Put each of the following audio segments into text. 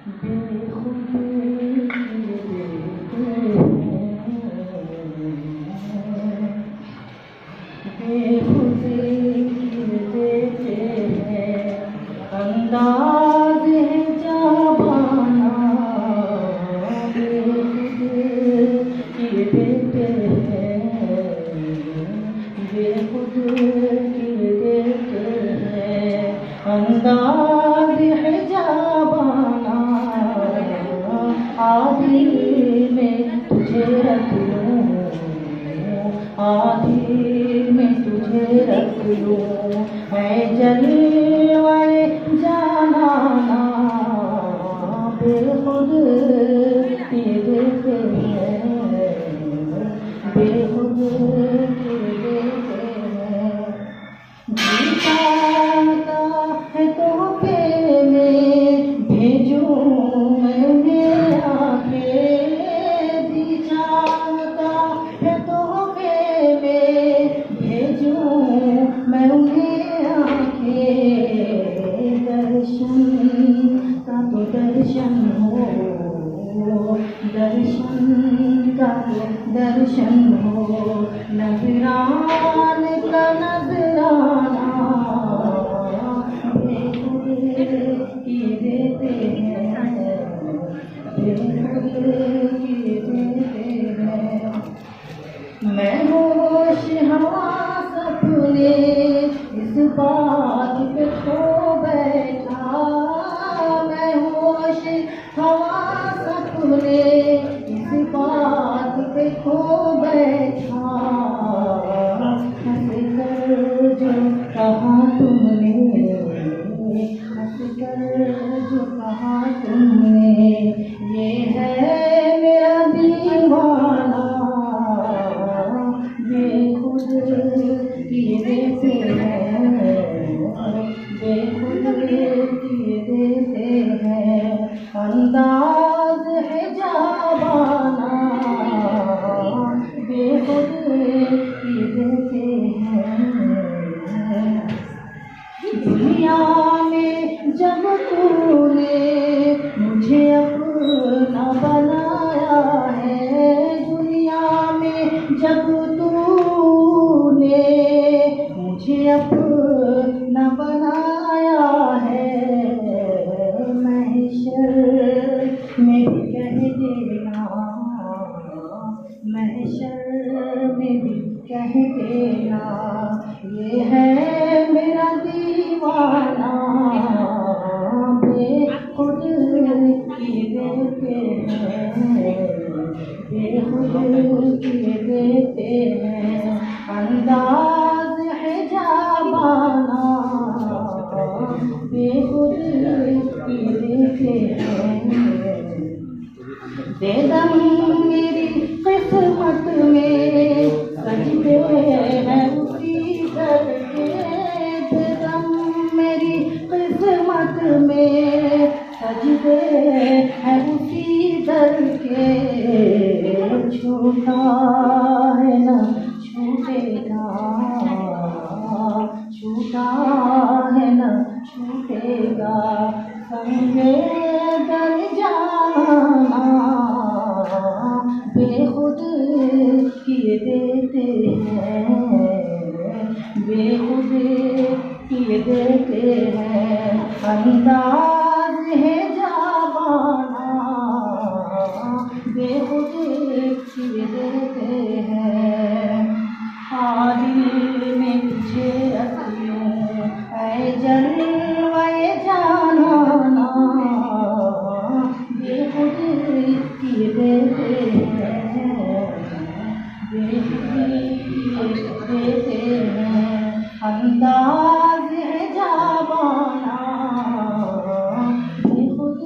बेखुद देते हैं अंदाज है जाबाना, बेखुद किए देते हैं, बेखुद किए देते हैं अंदाज है जाबाना। आधी में तुझे रख लूं, आधी में तुझे रख लूं, मैं जलवाए जाना बेखुद किए देते हैं, बेखुद किए देते हैं। जी चाहता है तोहफे में भेजूं मैं उन्हें आके, जी चाहता है तोहफे में भेजूं मैं उन्हें आके। दर्शन का तो दर्शन हो, दर्शन का तो दर्शन हो, नजरान का नजराना बेखुद किए देते हैं, बेखुद किए देते हैं। मैं होश हवास अपने इस बात पे खो बैठा, मैं होश हवास अपने इस बात पे खो बैठा। हंस कर जो कहा तुमने, हंस कर जो कहा तुमने, ये है मेरा दीवाना बेखुद किए देते हैं, बेखुद किए देते हैं अंदाज है जाबाना, बेखुद किए देते हैं। दुनिया में जब तूने मुझे अपना बनाया है, दुनिया में जब तूने मुझे अपना बनाया है, महशर में भी कह देना, महशर में भी कह देना, ये है मेरा दीवाना बेखुद किए देते हैं, बेखुद किए देते हैं अंदाज है जाबाना, बेखुद किए देते हैं। बेदम मेरी किस्मत में सजदे हैं उसी दर के, बेदम मेरी किस्मत में सजदे हैं उसी दर के। छूटा है न छूटेगा, छूटा है न छूटेगा, संगे दर जाना बेखुद किए देते हैं, बेखुद किए देते हैं अंदाज है जाबाना, बेखुद किए देते हैं। आदिल में तुझे रख लूं, ऐ जलवाए जाना बेखुद किए देते हैं, बेखुद किए देते हैं अंदाज है जाबाना बेखुद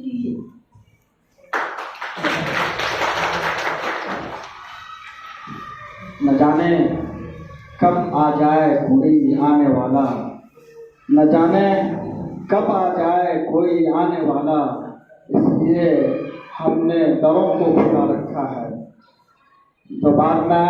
किए। न जाने कब आ जाए कोई आने वाला, न जाने कब आ जाए कोई आने वाला, इसलिए हमने दरों को खुला रखा है। तो बाद में